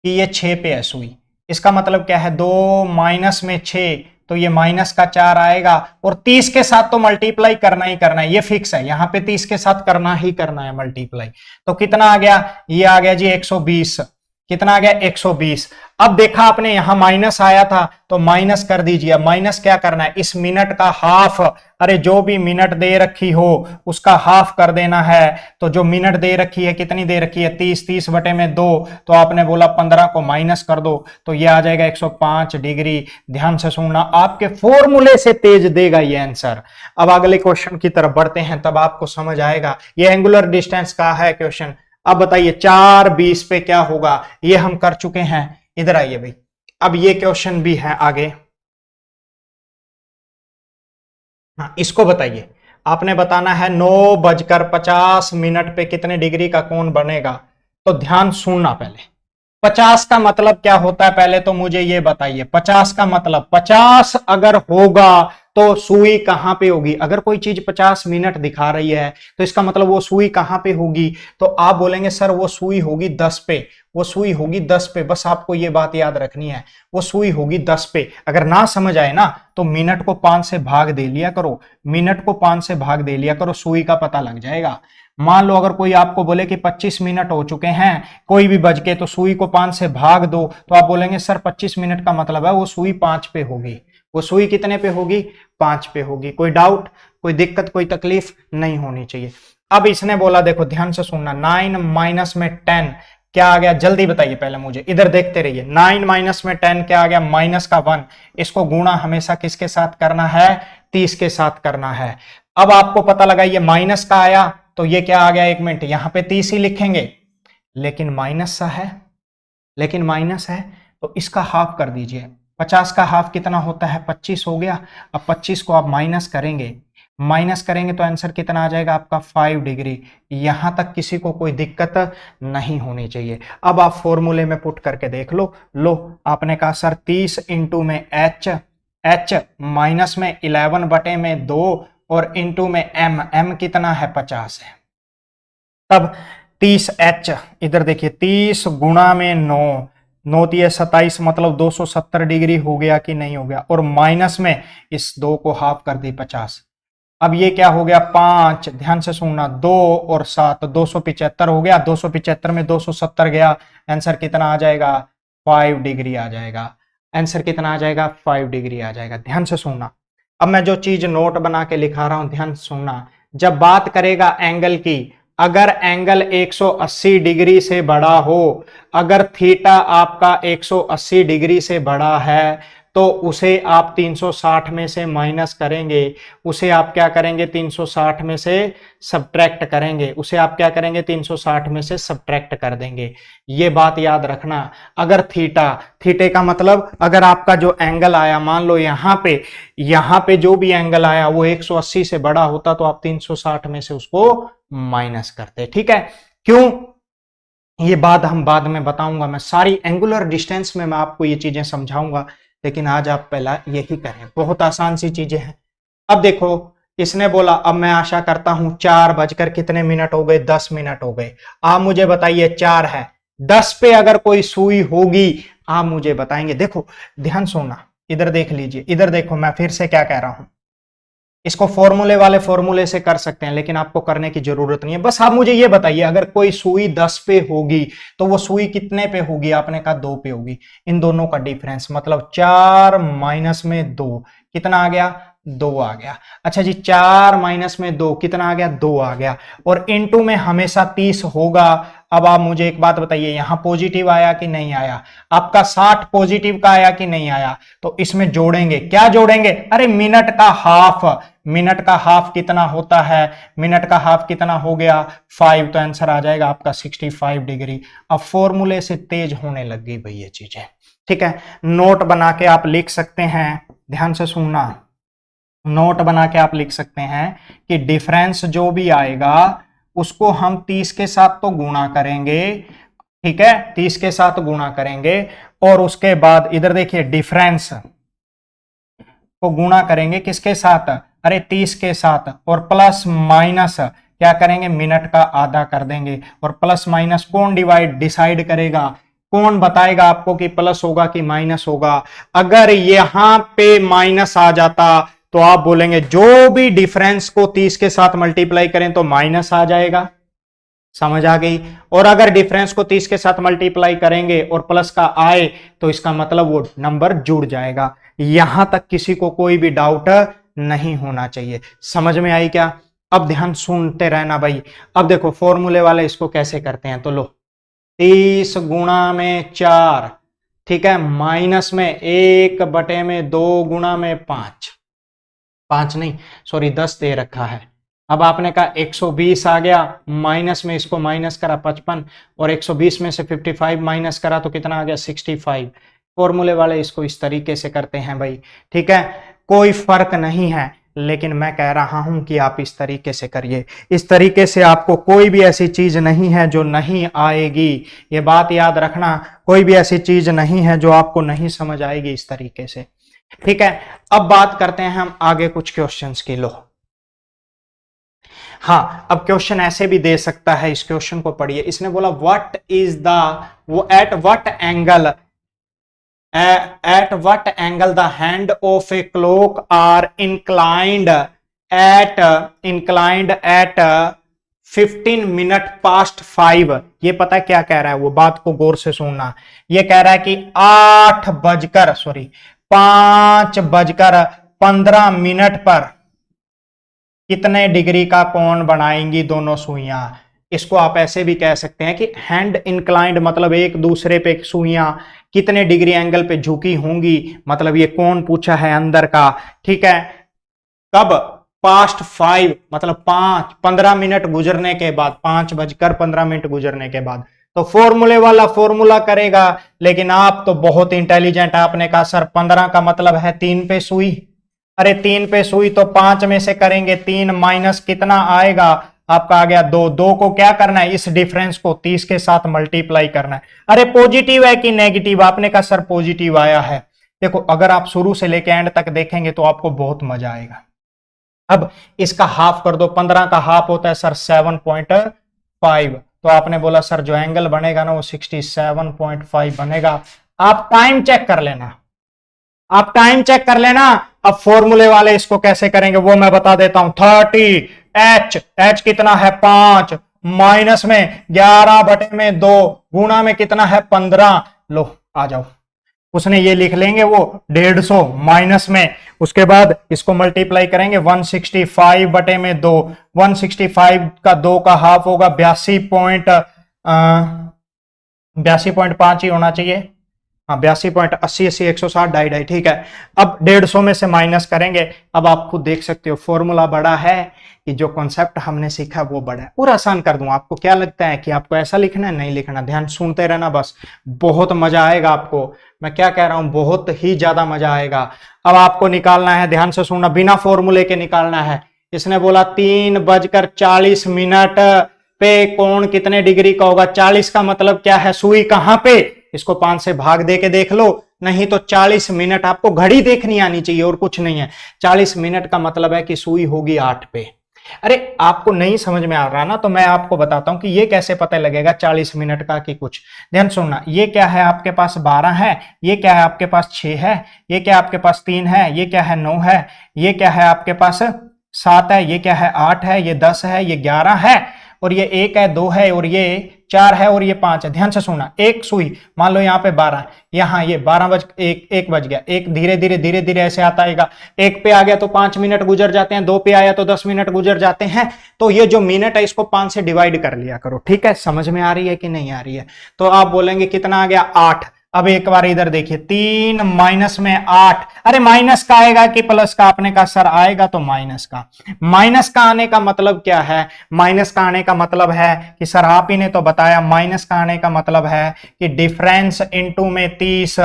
कि ये 6 पे है सुई। इसका मतलब क्या है? 2 माइनस में 6, तो ये माइनस का 4 आएगा, और 30 के साथ तो मल्टीप्लाई करना ही करना है, ये फिक्स है, यहां पे 30 के साथ करना ही करना है मल्टीप्लाई। तो कितना आ गया? ये आ गया जी 120। कितना आ गया? 120। अब देखा आपने यहां माइनस आया था, तो माइनस कर दीजिए। माइनस क्या करना है? इस मिनट का हाफ, अरे जो भी मिनट दे रखी हो उसका हाफ कर देना है। तो जो मिनट दे रखी है, कितनी दे रखी है? 30, 30 बटे में 2, तो आपने बोला 15 को माइनस कर दो, तो ये आ जाएगा 105 डिग्री। ध्यान से सुनना, आपके फॉर्मूले से तेज देगा ये आंसर। अब अगले क्वेश्चन की तरफ बढ़ते हैं, तब आपको समझ आएगा। ये एंगुलर डिस्टेंस का है क्वेश्चन। अब बताइए 4:20 पे क्या होगा, ये हम कर चुके हैं। इधर आइए भाई, अब ये क्वेश्चन भी है आगे। हाँ, इसको बताइए, आपने बताना है 9:50 पे कितने डिग्री का कोण बनेगा। तो ध्यान सुनना, पहले 50 का मतलब क्या होता है पहले तो मुझे ये बताइए। 50 का मतलब, 50 अगर होगा तो सुई कहां पे होगी? अगर कोई चीज 50 मिनट दिखा रही है तो इसका मतलब वो सुई कहां पे होगी? तो आप बोलेंगे सर वो सुई होगी 10 पे, वो सुई होगी 10 पे। बस आपको ये बात याद रखनी है, वो सुई होगी 10 पे। अगर ना समझ आए ना तो मिनट को 5 से भाग दे लिया करो, मिनट को 5 से भाग दे लिया करो, सुई का पता लग जाएगा। मान लो अगर कोई आपको बोले कि 25 मिनट हो चुके हैं, कोई भी बज के, तो सुई को 5 से भाग दो, तो आप बोलेंगे सर 25 मिनट का मतलब है वो सुई 5 पे होगी। वो सुई कितने पे होगी? 5 पे होगी। कोई डाउट, कोई दिक्कत, कोई तकलीफ नहीं होनी चाहिए। अब इसने बोला, देखो ध्यान से सुनना, 9 माइनस में 10 क्या आ गया? जल्दी बताइए पहले मुझे, इधर देखते रहिए। 9 माइनस में 10 क्या आ गया? माइनस का 1। इसको गुणा हमेशा किसके साथ करना है? 30 के साथ करना है। अब आपको पता लगा ये माइनस का आया, तो ये क्या आ गया? 1 मिनट, यहां पे 30 ही लिखेंगे, लेकिन माइनस सा है, लेकिन माइनस है तो इसका हाफ कर दीजिए। 50 का हाफ कितना होता है? 25 हो गया। अब 25 को आप माइनस करेंगे, माइनस करेंगे तो आंसर कितना आ जाएगा आपका? 5 डिग्री। यहां तक किसी को कोई दिक्कत नहीं होनी चाहिए। अब आप फॉर्मूले में पुट करके देख लो। लो, आपने कहा सर 30 इंटू में एच, एच माइनस में 11 बटे में 2, और इंटू में एम, एम कितना है? 50 है। तब 30H, इधर देखिए 30 गुणा में 9, 9 तिये 27, मतलब 270 डिग्री हो गया कि नहीं हो गया? और माइनस में इस 2 को हाफ कर दी 50। अब ये क्या हो गया? 5, ध्यान से सुनना, 2 और 7 275 हो गया। 275 में 270 गया, आंसर कितना आ जाएगा? 5 डिग्री आ जाएगा। आंसर कितना आ जाएगा? 5 डिग्री आ जाएगा। ध्यान से सुनना, अब मैं जो चीज नोट बना के लिखा रहा हूं ध्यान से सुनना। जब बात करेगा एंगल की, अगर एंगल 180 डिग्री से बड़ा हो, अगर थीटा आपका 180 डिग्री से बड़ा है, तो उसे आप 360 में से माइनस करेंगे, उसे आप क्या करेंगे? 360 में से सब्ट्रैक्ट करेंगे, उसे आप क्या करेंगे? 360 में से सब्ट्रैक्ट कर देंगे। ये बात याद रखना। अगर थीटा, थीटे का मतलब अगर आपका जो एंगल आया, मान लो यहां पे जो भी एंगल आया वो 180 से बड़ा होता, तो आप 360 में से उसको माइनस करते। ठीक है? क्यों? ये बात हम बाद में बताऊंगा, मैं सारी एंगुलर डिस्टेंस में मैं आपको ये चीजें समझाऊंगा, लेकिन आज आप पहला यही करें, बहुत आसान सी चीजें हैं। अब देखो इसने बोला अब मैं आशा करता हूं 4 बजकर कितने मिनट हो गए, 10 मिनट हो गए। आप मुझे बताइए 4 है, 10 पे अगर कोई सुई होगी आप मुझे बताएंगे। देखो ध्यान सुनना, इधर देख लीजिए, इधर देखो, मैं फिर से क्या कह रहा हूं, इसको फॉर्मूले वाले फॉर्मूले से कर सकते हैं लेकिन आपको करने की जरूरत नहीं है। बस आप मुझे ये बताइए अगर कोई सुई 10 पे होगी तो वो सुई कितने पे होगी, आपने कहा 2 पे होगी। इन दोनों का डिफरेंस मतलब 4 माइनस में 2 कितना आ गया, 2 आ गया। अच्छा जी 4 माइनस में 2 कितना आ गया, 2 आ गया। और इनटू में हमेशा 30 होगा। अब आप मुझे एक बात बताइए, यहां पॉजिटिव आया कि नहीं आया, आपका 60 पॉजिटिव का आया कि नहीं आया, तो इसमें जोड़ेंगे, क्या जोड़ेंगे, अरे मिनट का हाफ, मिनट का हाफ कितना होता है, मिनट का हाफ कितना हो गया 5, तो आंसर आ जाएगा आपका 65 डिग्री। अब फॉर्मूले से तेज होने लग गई भाई ये चीजें, ठीक है। नोट बना के आप लिख सकते हैं, ध्यान से सुनना, नोट बना के आप लिख सकते हैं कि डिफरेंस जो भी आएगा उसको हम 30 के साथ तो गुणा करेंगे, ठीक है, 30 के साथ गुणा करेंगे और उसके बाद इधर देखिए डिफरेंस को गुणा करेंगे किसके साथ, अरे 30 के साथ, और प्लस माइनस क्या करेंगे, मिनट का आधा कर देंगे। और प्लस माइनस कौन डिसाइड करेगा, कौन बताएगा आपको कि प्लस होगा कि माइनस होगा। अगर यहां पे माइनस आ जाता तो आप बोलेंगे जो भी डिफरेंस को 30 के साथ मल्टीप्लाई करें तो माइनस आ जाएगा, समझ आ गई। और अगर डिफरेंस को 30 के साथ मल्टीप्लाई करेंगे और प्लस का आए तो इसका मतलब वो नंबर जुड़ जाएगा। यहां तक किसी को कोई भी डाउट नहीं होना चाहिए, समझ में आई क्या। अब ध्यान सुनते रहना भाई। अब देखो फॉर्मूले वाले इसको कैसे करते हैं, तो लो 30 गुणा में 4, ठीक है, माइनस में 1/2 गुणा में 5, 5 नहीं सॉरी 10 दे रखा है। अब आपने कहा 120 आ गया, माइनस में इसको माइनस करा 55, और 120 में से 55 माइनस करा तो कितना आ गया 65। फॉर्मूले वाले इसको इस तरीके से करते हैं भाई, ठीक है, कोई फर्क नहीं है, लेकिन मैं कह रहा हूं कि आप इस तरीके से करिए। इस तरीके से आपको कोई भी ऐसी चीज नहीं है जो नहीं आएगी, ये बात याद रखना, कोई भी ऐसी चीज नहीं है जो आपको नहीं समझ आएगी इस तरीके से, ठीक है। अब बात करते हैं हम आगे कुछ क्वेश्चंस की। लो हाँ, अब क्वेश्चन ऐसे भी दे सकता है, इस क्वेश्चन को पढ़िए। इसने बोला व्हाट इज द, वो at what angle, at what angle the hand of a clock are inclined at 15 minute past 5। ये पता है क्या कह रहा है, वो बात को गौर से सुनना। ये कह रहा है कि 5:15 पर कितने डिग्री का कोण बनाएंगी दोनों सुइयां। इसको आप ऐसे भी कह सकते हैं कि हैंड इंक्लाइंड मतलब एक दूसरे पे सुइयां कितने डिग्री एंगल पे झुकी होंगी, मतलब ये कोण पूछा है अंदर का, ठीक है। कब, पास्ट 5 मतलब 15 मिनट गुजरने के बाद, 5:15 गुजरने के बाद। तो फॉर्मूले वाला फॉर्मूला करेगा, लेकिन आप तो बहुत इंटेलिजेंट, आपने कहा सर 15 का मतलब है 3 पे सुई, अरे 3 पे सुई तो 5 में से करेंगे 3 माइनस कितना आएगा आपका आ गया 2, 2 को क्या करना है, इस डिफरेंस को 30 के साथ मल्टीप्लाई करना है। अरे पॉजिटिव है कि नेगेटिव, आपने कहा सर पॉजिटिव आया है। देखो अगर आप शुरू से लेके एंड तक देखेंगे तो आपको बहुत मजा आएगा। अब इसका हाफ कर दो, 15 का हाफ होता है सर 7.5, तो आपने बोला सर जो एंगल बनेगा ना वो 67.5 बनेगा। आप टाइम चेक कर लेना, आप टाइम चेक कर लेना। अब फॉर्मूले वाले इसको कैसे करेंगे वो मैं बता देता हूं। 30 एच कितना है 5, माइनस में 11/2, गुणा में कितना है 15। लो आ जाओ, उसने ये लिख लेंगे वो 150 माइनस में, उसके बाद इसको मल्टीप्लाई करेंगे 165/2, 165 का 2 का हाफ होगा 82.5 ही होना चाहिए, हाँ 82.80, 160, 2.5, ठीक है। अब 150 में से माइनस करेंगे। अब आप खुद देख सकते हो फॉर्मूला बड़ा है कि जो कॉन्सेप्ट हमने सीखा वो बड़ा है। पूरा आसान कर दूं, आपको क्या लगता है कि आपको ऐसा लिखना है, नहीं लिखना, ध्यान सुनते रहना बस, बहुत मजा आएगा आपको। मैं क्या कह रहा हूं, बहुत ही ज्यादा मजा आएगा। अब आपको निकालना है, ध्यान से सुनना, बिना फॉर्मूले के निकालना है। इसने बोला 3:40 पे कोण कितने डिग्री का होगा। 40 का मतलब क्या है, सुई कहां पे, इसको 5 से भाग दे के देख लो, नहीं तो 40 मिनट आपको घड़ी देखनी आनी चाहिए और कुछ नहीं है। 40 मिनट का मतलब है कि सुई होगी 8 पे। अरे आपको नहीं समझ में आ रहा ना, तो मैं आपको बताता हूं कि ये कैसे पता लगेगा 40 मिनट का कि कुछ। ध्यान सुनना, ये क्या है आपके पास 12 है, ये क्या है आपके पास 6 है, ये क्या आपके पास 3 है, ये क्या है 9 है, ये क्या है आपके पास 7 है, ये क्या है 8 है, ये 10 है, ये 11 है, और ये 1 है, 2 है, और ये 4 है, और ये 5 है। ध्यान से सुनना, एक सुई मान लो यहाँ पे 12, यहाँ ये 12 बज एक बज गया, एक धीरे धीरे धीरे धीरे ऐसे आता आएगा, एक पे आ गया तो 5 मिनट गुजर जाते हैं, 2 पे आया तो 10 मिनट गुजर जाते हैं। तो ये जो मिनट है इसको 5 से डिवाइड कर लिया करो, ठीक है। समझ में आ रही है कि नहीं आ रही है? तो आप बोलेंगे कितना आ गया 8। अब एक बार इधर देखिए, 3 माइनस में 8, अरे माइनस का आएगा कि प्लस का? आपने कहा सर आएगा तो माइनस का। माइनस का आने का मतलब क्या है? माइनस का आने का मतलब है कि सर आप ही ने तो बताया, माइनस का आने का मतलब है कि डिफरेंस इनटू में 30,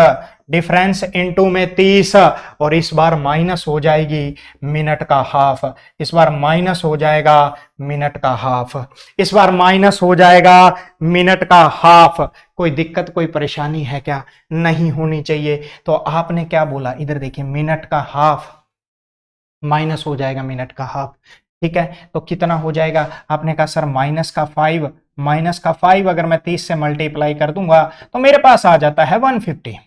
डिफरेंस इनटू में 30, और इस बार माइनस हो जाएगी मिनट का हाफ, इस बार माइनस हो जाएगा मिनट का हाफ, इस बार माइनस हो जाएगा मिनट का हाफ। कोई दिक्कत कोई परेशानी है क्या? नहीं होनी चाहिए। तो आपने क्या बोला, इधर देखिए, मिनट का हाफ माइनस हो जाएगा मिनट का हाफ, ठीक है। तो कितना हो जाएगा? आपने कहा सर माइनस का 5, माइनस का 5 अगर मैं 30 से मल्टीप्लाई कर दूंगा तो मेरे पास आ जाता है 150।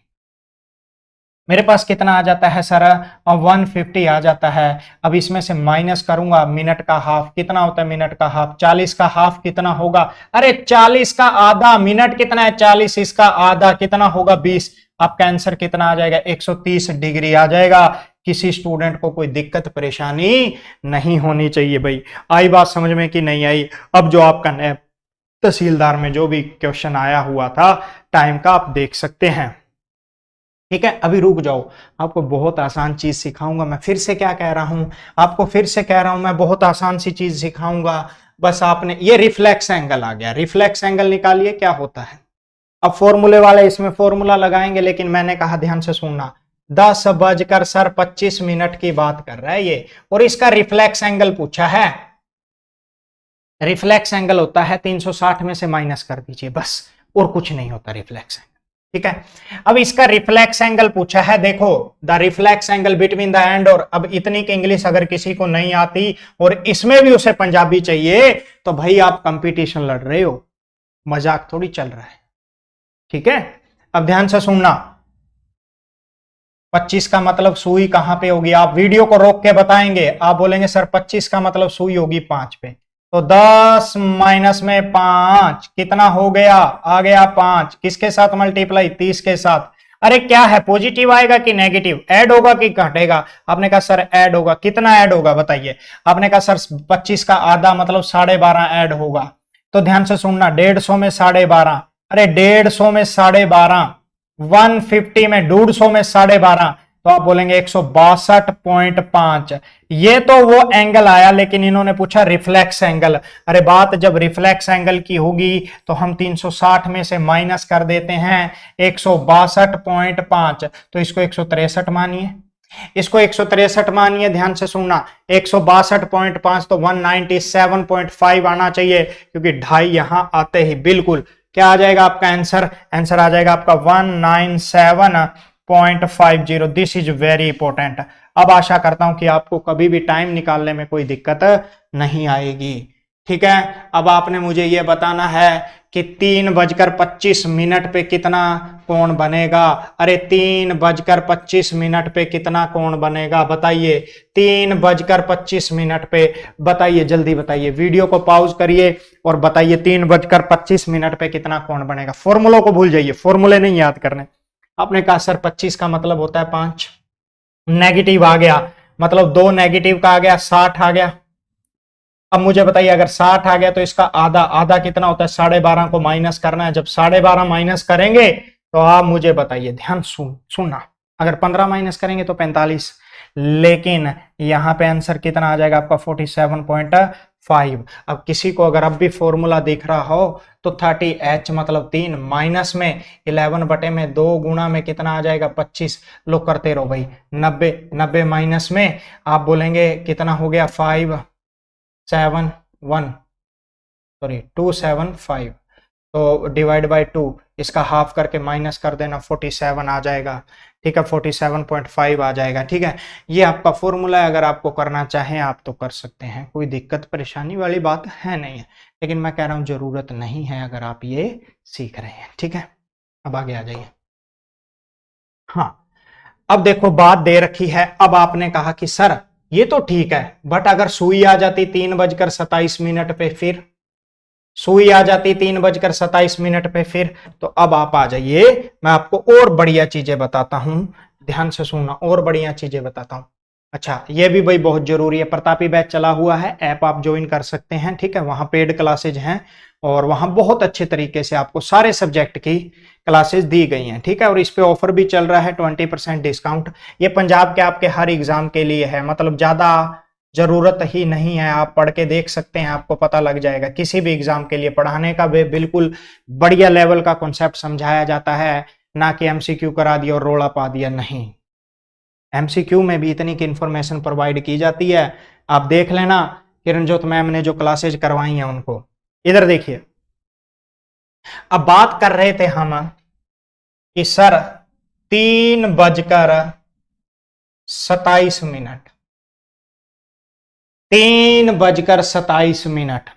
मेरे पास कितना आ जाता है सर? 150 आ जाता है। अब इसमें से माइनस करूंगा मिनट का हाफ, कितना होता है मिनट का हाफ? 40 का हाफ कितना होगा? अरे 40 का आधा, मिनट कितना है 40, इसका आधा कितना होगा 20। आपका आंसर कितना आ जाएगा? 130 डिग्री आ जाएगा। किसी स्टूडेंट को कोई दिक्कत परेशानी नहीं होनी चाहिए भाई। आई बात समझ में कि नहीं आई? अब जो आपका नया तहसीलदार में जो भी क्वेश्चन आया हुआ था टाइम का, आप देख सकते हैं, ठीक है। अभी रुक जाओ, आपको बहुत आसान चीज सिखाऊंगा। मैं फिर से क्या कह रहा हूं, आपको फिर से कह रहा हूं, मैं बहुत आसान सी चीज सिखाऊंगा। बस आपने ये रिफ्लेक्स एंगल आ गया, रिफ्लेक्स एंगल निकालिए क्या होता है। अब फॉर्मूले वाले इसमें फॉर्मूला लगाएंगे, लेकिन मैंने कहा ध्यान से सुनना, 10:25 की बात कर रहा है ये, और इसका रिफ्लेक्स एंगल पूछा है। रिफ्लेक्स एंगल होता है 360 में से माइनस कर दीजिए बस, और कुछ नहीं होता रिफ्लेक्स एंगल, ठीक है। अब इसका रिफ्लेक्स एंगल पूछा है, देखो the reflex angle between the end, और अब इतनी की इंग्लिश अगर किसी को नहीं आती और इसमें भी उसे पंजाबी चाहिए तो भाई आप कंपटीशन लड़ रहे हो, मजाक थोड़ी चल रहा है, ठीक है। अब ध्यान से सुनना, 25 का मतलब सुई कहां पे होगी? आप वीडियो को रोक के बताएंगे, आप बोलेंगे सर 25 का मतलब सुई होगी 5 पे, तो 10 माइनस में 5 कितना हो गया? आ गया 5, किसके साथ मल्टीप्लाई? 30 के साथ। अरे क्या है, पॉजिटिव आएगा कि नेगेटिव? ऐड होगा कि घटेगा? आपने कहा सर ऐड होगा। कितना ऐड होगा बताइए? आपने कहा सर 25 का आधा मतलब 12.5 ऐड होगा। तो ध्यान से सुनना, 150 में 12.5, अरे 150 में 12.5, 150 में 150 में 12.5, तो आप बोलेंगे 162.5। ये तो वो एंगल आया, लेकिन इन्होंने पूछा रिफ्लेक्स एंगल। अरे बात जब रिफ्लेक्स एंगल की होगी तो हम 360 में से माइनस कर देते हैं 162.5, तो इसको 163 मानिए, इसको 163 मानिए। ध्यान से सुनना, 162.5 तो 197.5 आना चाहिए, क्योंकि 2.5 यहां आते ही बिल्कुल क्या आ जाएगा आपका आंसर? आंसर आ जाएगा आपका 197.50। This is very important. अब आशा करता हूं कि आपको कभी भी टाइम निकालने में कोई दिक्कत नहीं आएगी, ठीक है। अब आपने मुझे यह बताना है कि 3:25 पे कितना कोण बनेगा? अरे 3:25 पे कितना कोण बनेगा बताइए? 3:25 पे बताइए, जल्दी बताइए, वीडियो को पॉज करिए और बताइए 3:25 पे कितना कोण बनेगा। फॉर्मूलों को भूल जाइए, फॉर्मूले नहीं याद करने। आपने कहा सर 25 का मतलब होता है 5, नेगेटिव आ गया मतलब 2 नेगेटिव का आ गया, 60 आ गया। अब मुझे बताइए अगर 60 आ गया तो इसका आधा, आधा कितना होता है? 12.5 को माइनस करना है। जब 12.5 माइनस करेंगे तो आप मुझे बताइए, ध्यान सुनना, अगर 15 माइनस करेंगे तो 45, लेकिन यहां पे आंसर कितना आ जाएगा आपका? 47.5। अब किसी को अगर अब भी फॉर्मूला दिख रहा हो तो 30h मतलब 3 माइनस में 11 बटे में 2 गुणा में कितना आ जाएगा? 25। लो करते रहो भाई, 90 माइनस में आप बोलेंगे कितना हो गया? 275। तो डिवाइड बाय 2, इसका हाफ करके माइनस कर देना, 47 आ जाएगा। ठीक है, 47.5 आ जाएगा। ठीक है, ये आपका फॉर्मूला है, अगर आपको करना चाहें आप तो कर सकते हैं, कोई दिक्कत परेशानी वाली बात है नहीं है, लेकिन मैं कह रहा हूं जरूरत नहीं है अगर आप ये सीख रहे हैं। ठीक है, अब आगे आ जाइए। हाँ, अब देखो बात दे रखी है, अब आपने कहा कि सर ये तो ठीक है, बट अगर सुई आ जाती 3:27 पे, फिर सुई आ जाती 3:27 पे, फिर तो अब आप आ जाइए, मैं आपको और बढ़िया चीजें बताता हूं, ध्यान से सुनना, और बढ़िया चीजें बताता हूं। अच्छा, ये भी भाई बहुत जरूरी है, प्रतापी बैच चला हुआ है, ऐप आप ज्वाइन कर सकते हैं। ठीक है, वहां पेड क्लासेज हैं और वहां बहुत अच्छे तरीके से आपको सारे सब्जेक्ट की क्लासेस दी गई हैं। ठीक है, और इस पे ऑफर भी चल रहा है 20% डिस्काउंट। ये पंजाब के आपके हर एग्जाम के लिए है, मतलब ज्यादा जरूरत ही नहीं है, आप पढ़ के देख सकते हैं, आपको पता लग जाएगा। किसी भी एग्जाम के लिए पढ़ाने का भी बिल्कुल बढ़िया लेवल का कॉन्सेप्ट समझाया जाता है, ना कि एमसीक्यू करा दिया और रोड़ा पा दिया, नहीं। एमसीक्यू में भी इतनी की इंफॉर्मेशन प्रोवाइड की जाती है, आप देख लेना। किरणजोत मैम ने जो क्लासेज करवाई हैं उनको, इधर देखिए। अब बात कर रहे थे हम कि सर 3:27, 3:27,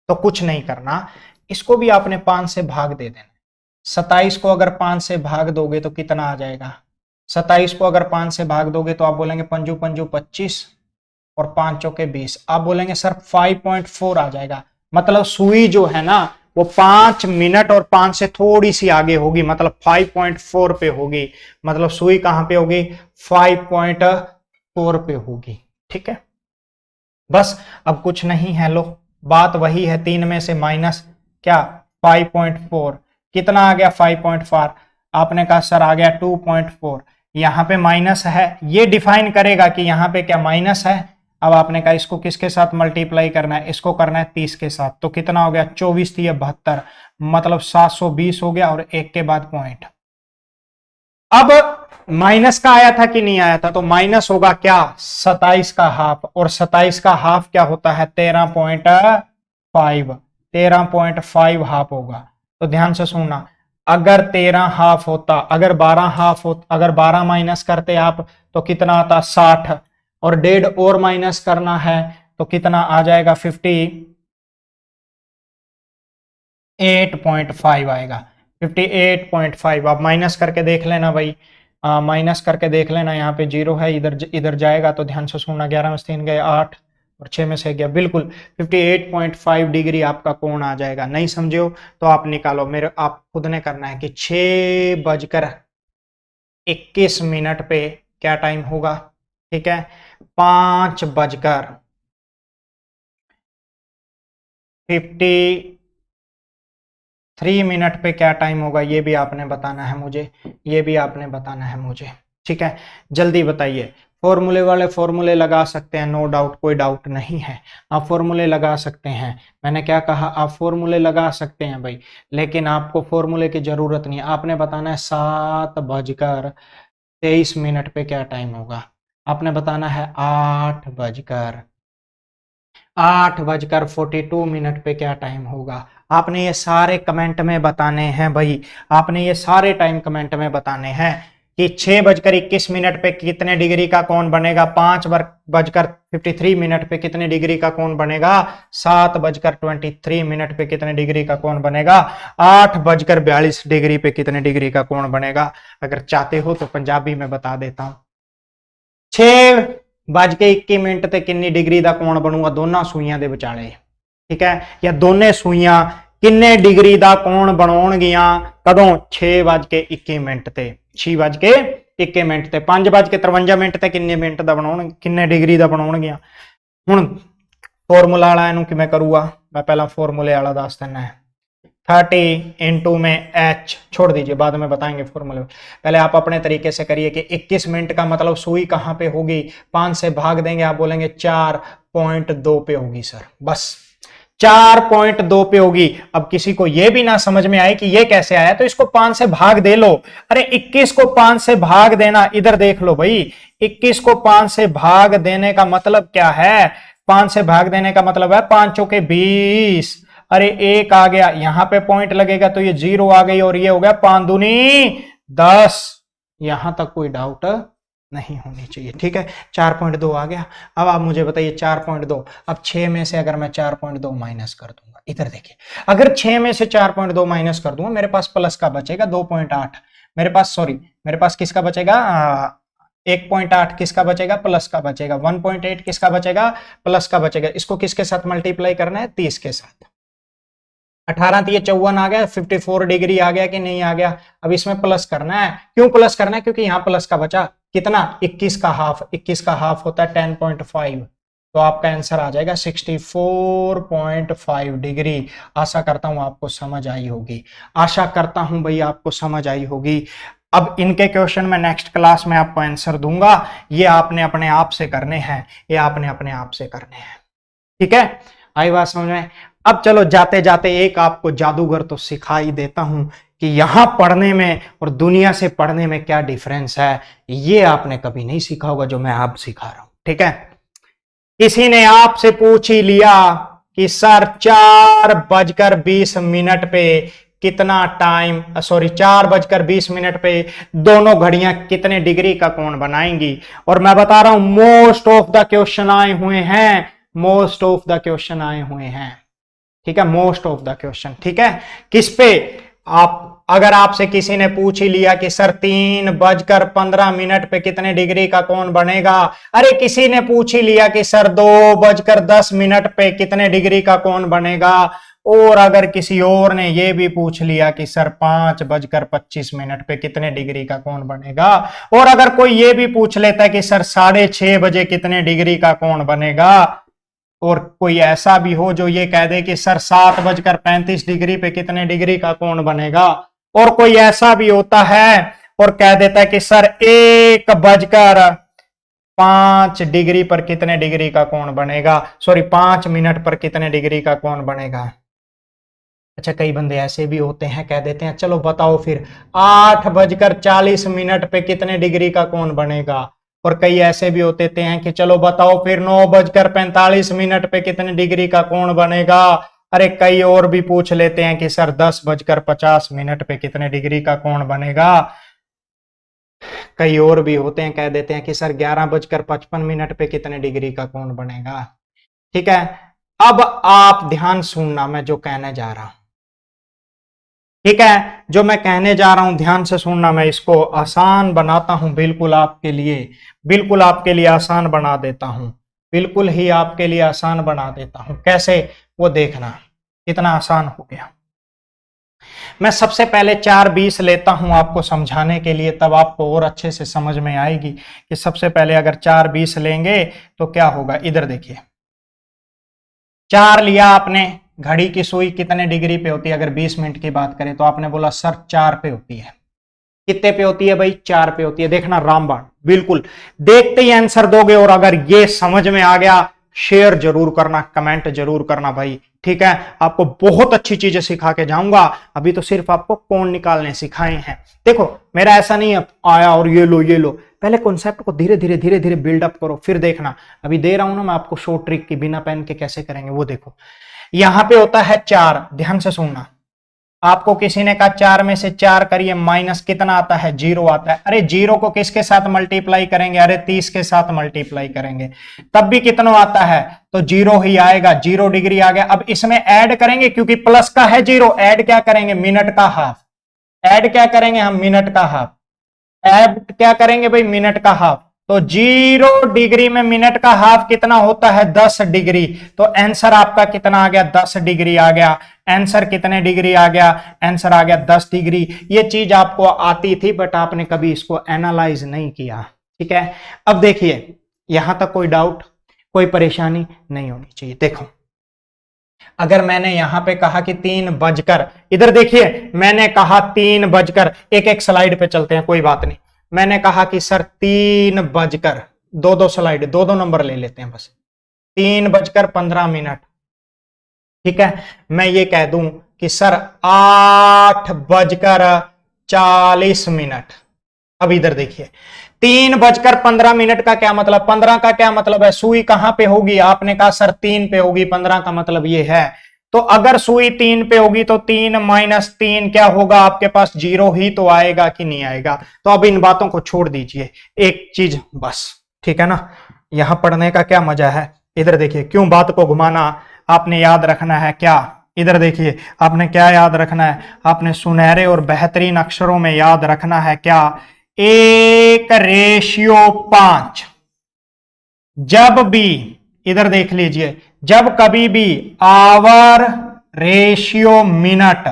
तो कुछ नहीं करना, इसको भी आपने 5 से भाग दे देना। 27 को अगर 5 से भाग दोगे तो कितना आ जाएगा? 27 को अगर 5 से भाग दोगे तो आप बोलेंगे पंजू पंजू 25 और 5 चौके 20, आप बोलेंगे सर 5.4 आ जाएगा। मतलब सुई जो है ना वो 5 मिनट और 5 से थोड़ी सी आगे होगी, मतलब 5.4 पे होगी। मतलब सुई कहां पे होगी? 5.4 पे होगी। ठीक है, बस अब कुछ नहीं है, लो बात वही है, 3 में से माइनस क्या? 5.4, कितना आ गया? 5.4। आपने कहा सर आ गया 2.4, यहां पे माइनस है, ये डिफाइन करेगा कि यहां पे क्या माइनस है। अब आपने कहा इसको किसके साथ मल्टीप्लाई करना है? इसको करना है 30 के साथ, तो कितना हो गया? 24 थी 72, मतलब 720 हो गया, और एक के बाद पॉइंट। अब माइनस का आया था कि नहीं आया था? तो माइनस होगा क्या? 27 का हाफ, और 27 का हाफ क्या होता है? 13.5, 13.5 हाफ होगा। तो ध्यान से सुनना, अगर 13 हाफ होता, अगर 12 हाफ होता, अगर 12 माइनस करते आप तो कितना आता? 60, और 1.5 और माइनस करना है तो कितना आ जाएगा? 58.5 आएगा, 58.5। आप माइनस करके देख लेना भाई, माइनस करके देख लेना, यहाँ पे 0 है, इधर इधर जाएगा, तो ध्यान से सुनना, 11 में से 3 गए 8 और 6 में से गया, बिल्कुल 58.5 डिग्री आपका कोण आ जाएगा। नहीं समझे हो तो आप निकालो, मेरे आप खुद ने करना है कि 6:21 पे क्या टाइम होगा? ठीक है, 5:53 पे क्या टाइम होगा? ये भी आपने बताना है मुझे, ये भी आपने बताना है मुझे। ठीक है, जल्दी बताइए। फॉर्मूले वाले फॉर्मूले लगा सकते हैं, नो डाउट, कोई डाउट नहीं है, आप फॉर्मूले लगा सकते हैं। मैंने क्या कहा? आप फॉर्मूले लगा सकते हैं भाई, लेकिन आपको फॉर्मूले की जरूरत नहीं है। आपने बताना है 7:23 पे क्या टाइम होगा, आपने बताना है 8:42 पे क्या टाइम होगा। आपने ये सारे कमेंट में बताने हैं भाई, आपने ये सारे टाइम कमेंट में बताने हैं कि 6:21 पे कितने डिग्री का कोण बनेगा, 5:53 पे कितने डिग्री का कोण बनेगा, 7:23 पे कितने डिग्री का कोण बनेगा, 8:42 डिग्री पे कितने डिग्री का कोण बनेगा। अगर चाहते हो तो पंजाबी में बता देता हूं, 6:21 ਤੇ ਕਿੰਨੀ ਡਿਗਰੀ ਦਾ ਕੋਣ ਬਣੂਗਾ ਦੋਨਾਂ ਸੂਈਆਂ ਦੇ ਵਿਚਾਲੇ। ਠੀਕ ਹੈ, ਜਾਂ ਦੋਨੇ ਸੂਈਆਂ ਕਿੰਨੇ ਡਿਗਰੀ ਦਾ ਕੋਣ ਬਣਾਉਣਗੀਆਂ ਕਦੋਂ? 6:21 ਤੇ, 6:21 ਤੇ, 5:53 ਤੇ ਕਿੰਨੇ ਮਿੰਟ ਦਾ ਬਣਾਉਣ, ਕਿੰਨੇ ਡਿਗਰੀ ਦਾ ਬਣਾਉਣਗੀਆਂ। ਹੁਣ ਫਾਰਮੂਲਾ ਵਾਲਾ ਇਹਨੂੰ ਕਿਵੇਂ ਕਰੂਗਾ? मैं पहला फॉर्मूले वाला दस देना है, 30 इंटू में h छोड़ दीजिए, बाद में बताएंगे फॉर्मूले। पहले आप अपने तरीके से करिए कि 21 मिनट का मतलब सुई कहां पे होगी? 5 से भाग देंगे, आप बोलेंगे 4.2 पे होगी सर, बस 4.2 पे होगी। अब किसी को यह भी ना समझ में आए कि ये कैसे आया, तो इसको 5 से भाग दे लो। अरे 21 को 5 से भाग देना, इधर देख लो भाई, 21 को 5 से भाग देने का मतलब क्या है? 5 से भाग देने का मतलब है 5 चौके 20, अरे एक आ गया, यहां पे पॉइंट लगेगा तो ये 0 आ गई और ये हो गया 5 दूनी 10। यहां तक कोई डाउट नहीं होनी चाहिए, ठीक है। 4.2 आ गया। अब आप मुझे बताइए 4.2, अब 6 में से अगर मैं 4.2 माइनस कर दूंगा, इधर देखिए, अगर 6 में से 4.2 माइनस कर दूंगा, मेरे पास प्लस का बचेगा 2.8, मेरे पास सॉरी मेरे पास किसका बचेगा 1.8 किसका बचेगा, प्लस का बचेगा। 1.8 किसका बचेगा, प्लस का बचेगा। इसको किसके साथ मल्टीप्लाई करना है, 30 के साथ। 18 तो ये 54 आ गया, 54 डिग्री आ गया कि नहीं आ गया। अब इसमें प्लस करना है, क्यों प्लस करना है, क्योंकि यहां प्लस का बचा कितना 21 का हाफ, 21 का हाफ होता है 10.5, तो आपका आंसर आ जाएगा 64.5 डिग्री। आशा करता हूं आपको समझ आई होगी, आशा करता हूं भाई आपको समझ आई होगी। अब इनके क्वेश्चन में नेक्स्ट क्लास में आपको आंसर दूंगा, ये आपने अपने आप से करने हैं, ये आपने अपने आप से करने हैं, ठीक है। आई बात समझ में। अब चलो जाते जाते एक आपको जादूगर तो सिखाई देता हूं कि यहां पढ़ने में और दुनिया से पढ़ने में क्या डिफरेंस है, ये आपने कभी नहीं सीखा होगा जो मैं आप सिखा रहा हूं, ठीक है। किसी ने आपसे पूछ ही लिया कि सर 4:20 पे कितना टाइम, सॉरी 4:20 पे दोनों घड़ियां कितने डिग्री का कोण बनाएंगी, और मैं बता रहा हूं मोस्ट ऑफ द क्वेश्चन आए हुए हैं, मोस्ट ऑफ द क्वेश्चन आए हुए हैं, ठीक है, मोस्ट ऑफ द क्वेश्चन, ठीक है। किस पे, आप अगर आपसे किसी ने पूछ ही लिया कि सर 3:15 पे कितने डिग्री का कोण बनेगा, अरे किसी ने पूछ ही लिया कि सर 2:10 पे कितने डिग्री का कोण बनेगा, और अगर किसी और ने यह भी पूछ लिया कि सर 5:25 पे कितने डिग्री का कोण बनेगा, और अगर कोई ये भी पूछ लेता है कि सर 6:30 कितने डिग्री का कोण बनेगा, और कोई ऐसा भी हो जो ये कह दे कि सर 7:35 पे कितने डिग्री का कोण बनेगा, और कोई ऐसा भी होता है और कह देता है कि सर 1:05 पर कितने डिग्री का कोण बनेगा, सॉरी 5 मिनट पर कितने डिग्री का कोण बनेगा। अच्छा कई बंदे ऐसे भी होते हैं कह देते हैं चलो बताओ फिर 8:40 पे कितने डिग्री का कोण बनेगा, और कई ऐसे भी होते हैं कि चलो बताओ फिर 9:45 पे कितने डिग्री का कोण बनेगा। अरे कई और भी पूछ लेते हैं कि सर 10:50 पे कितने डिग्री का कोण बनेगा। कई और भी होते हैं कह देते हैं कि सर 11:55 पे कितने डिग्री का कोण बनेगा, ठीक है। अब आप ध्यान सुनना मैं जो कहने जा रहा हूं, ठीक है, जो मैं कहने जा रहा हूं ध्यान से सुनना, मैं इसको आसान बनाता हूं बिल्कुल आपके लिए, बिल्कुल आपके लिए आसान बना देता हूं, बिल्कुल ही आपके लिए आसान बना देता हूं। कैसे, वो देखना कितना आसान हो गया। मैं सबसे पहले 4:20 लेता हूं आपको समझाने के लिए, तब आपको और अच्छे से समझ में आएगी कि सबसे पहले अगर 4:20 लेंगे तो क्या होगा। इधर देखिए 4 लिया आपने, घड़ी की सुई कितने डिग्री पे होती है, अगर 20 मिनट की बात करें तो आपने बोला सर 4 पे होती है। कितने पे होती है भाई, 4 पे होती है। देखना रामबाण, बिल्कुल देखते ही आंसर दोगे, और अगर ये समझ में आ गया शेयर जरूर करना, कमेंट जरूर करना भाई, ठीक है। आपको बहुत अच्छी चीजें सिखा के जाऊंगा, अभी तो सिर्फ आपको कोण निकालने सिखाए हैं। देखो मेरा ऐसा नहीं आया और ये लो ये लो, पहले कॉन्सेप्ट को धीरे धीरे धीरे धीरे बिल्डअप करो, फिर देखना। अभी दे रहा हूं ना मैं आपको शॉर्ट ट्रिक की, बिना पेन के कैसे करेंगे वो देखो। यहां पे होता है 4, ध्यान से सुनना, आपको किसी ने कहा 4 में से 4 करिए, माइनस कितना आता है, 0 आता है। अरे 0 को किसके साथ मल्टीप्लाई करेंगे, अरे 30 के साथ मल्टीप्लाई करेंगे, तब भी कितना आता है, तो 0 ही आएगा, 0 डिग्री आ गया। अब इसमें ऐड करेंगे क्योंकि प्लस का है 0, ऐड क्या करेंगे, मिनट का हाफ, ऐड क्या करेंगे हम, मिनट का हाफ, ऐड क्या करेंगे भाई, मिनट का हाफ। तो 0 डिग्री में मिनट का हाफ कितना होता है, 10 डिग्री। तो आंसर आपका कितना आ गया, 10 डिग्री आ गया। आंसर कितने डिग्री आ गया, आंसर आ गया 10 डिग्री। ये चीज आपको आती थी बट आपने कभी इसको एनालाइज नहीं किया, ठीक है। अब देखिए यहां तक कोई डाउट, कोई परेशानी नहीं होनी चाहिए। देखो अगर मैंने यहां पे कहा कि 3 इधर देखिए मैंने कहा 3 एक एक स्लाइड पे चलते हैं, कोई बात नहीं। मैंने कहा कि सर 3 दो स्लाइड, दो नंबर ले लेते हैं बस, 3:15, ठीक है। मैं ये कह दूं कि सर 8:40। अब इधर देखिए 3:15 का क्या मतलब, 15 का क्या मतलब है, सुई कहां पे होगी, आपने कहा सर 3 पे होगी, 15 का मतलब ये है तो अगर सुई 3 पे होगी तो 3 माइनस 3 क्या होगा, आपके पास 0 ही तो आएगा कि नहीं आएगा। तो अब इन बातों को छोड़ दीजिए, एक चीज बस, ठीक है ना, यहां पढ़ने का क्या मजा है। इधर देखिए, क्यों बात को घुमाना, आपने याद रखना है क्या, इधर देखिए आपने क्या याद रखना है, आपने सुनहरे और बेहतरीन अक्षरों में याद रखना है क्या, 1:5। जब भी, इधर देख लीजिए, जब कभी भी आवर रेशियो मिनट,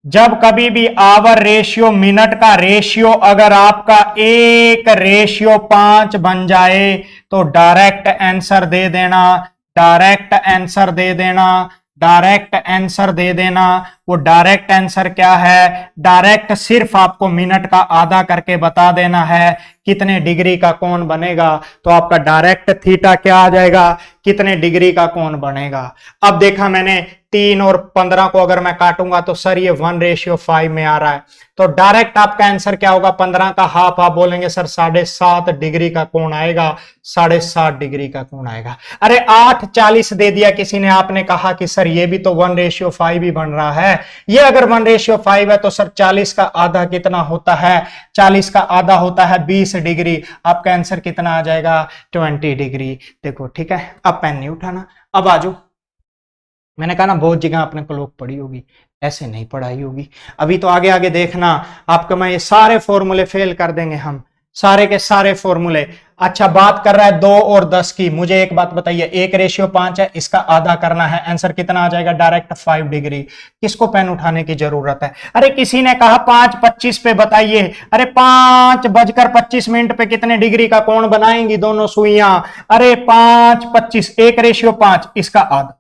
जब कभी भी आवर रेशियो मिनट का रेशियो अगर आपका 1:5 बन जाए तो डायरेक्ट आंसर दे देना, डायरेक्ट आंसर दे देना, डायरेक्ट आंसर दे देना। वो डायरेक्ट आंसर क्या है, डायरेक्ट सिर्फ आपको मिनट का आधा करके बता देना है कितने डिग्री का कोण बनेगा, तो आपका डायरेक्ट थीटा क्या आ जाएगा, कितने डिग्री का कोण बनेगा। अब देखा मैंने 3 और 15 को अगर मैं काटूंगा तो सर ये 1:5 में आ रहा है, तो डायरेक्ट आपका आंसर क्या होगा, 15 का हाफ आप बोलेंगे सर 7.5 डिग्री का कोण आएगा, 7.5 डिग्री का कोण आएगा। अरे 8:40 दे दिया किसी ने, आपने कहा कि सर ये भी तो 1:5 ही बन रहा है, ये अगर 1:5 है तो सर 40 का आधा कितना होता है, 40 का आधा होता है 20 डिग्री, आपका आंसर कितना आ जाएगा, 20 डिग्री। देखो ठीक है, अब पेन नहीं उठाना, अब आजो। मैंने कहा ना बहुत जगह आपने क्लॉक पढ़ी होगी, ऐसे नहीं पढ़ाई होगी। अभी तो आगे आगे देखना, आपको मैं ये सारे फॉर्मूले फेल कर देंगे हम, सारे के सारे फॉर्मूले। अच्छा बात कर रहा है 2 और 10 की, मुझे एक बात बताइए, 1:5 है, इसका आधा करना है, आंसर कितना आ जाएगा, डायरेक्ट 5 डिग्री। किसको पेन उठाने की जरूरत है। अरे किसी ने कहा 5:25 पे बताइए, अरे 5:25 पे कितने डिग्री का कोण बनाएंगी दोनों सुइयां, अरे 5:25, 1:5, इसका आधा,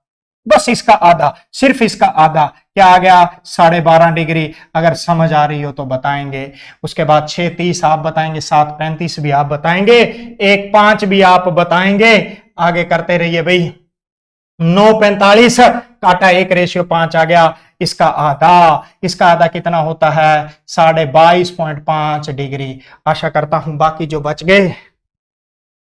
बस इसका आधा, सिर्फ इसका आधा क्या आ गया, 12.5 डिग्री। अगर समझ आ रही हो तो बताएंगे। उसके बाद 6:30 आप बताएंगे, 7:35 भी आप बताएंगे, 1:05 भी आप बताएंगे। आगे करते रहिए भाई। 9:45 काटा, 1:5 आ गया, इसका आधा कितना होता है, 22.5 डिग्री। आशा करता हूं बाकी जो बच गए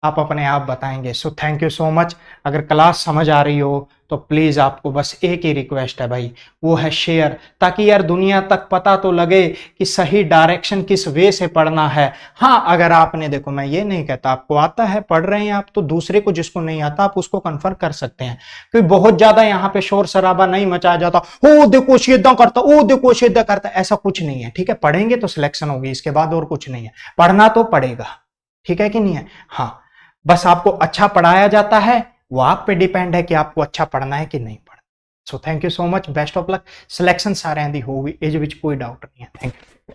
आप अपने आप बताएंगे। So thank you so much. अगर क्लास समझ आ रही हो तो प्लीज आपको बस एक ही रिक्वेस्ट है भाई, वो है शेयर, ताकि यार दुनिया तक पता तो लगे कि सही डायरेक्शन किस वे से पढ़ना है। हाँ अगर आपने, देखो मैं ये नहीं कहता आपको आता है, पढ़ रहे हैं आप, तो दूसरे को जिसको नहीं आता आप उसको कन्फर्म कर सकते हैं, क्योंकि बहुत ज्यादा यहाँ पे शोर शराबा नहीं मचाया जाता, ओ देखो सीधा करता, ओ देखो सीधा करता, ऐसा कुछ नहीं है। ठीक है, पढ़ेंगे तो सिलेक्शन होगी, इसके बाद और कुछ नहीं है, पढ़ना तो पड़ेगा, ठीक है कि नहीं है। हाँ बस आपको अच्छा पढ़ाया जाता है, वो आप पे डिपेंड है कि आपको अच्छा पढ़ना है कि नहीं पढ़ना। So thank you so much, best of luck. Selection सारे दी होगी, ये विच कोई डाउट नहीं है। Thank you.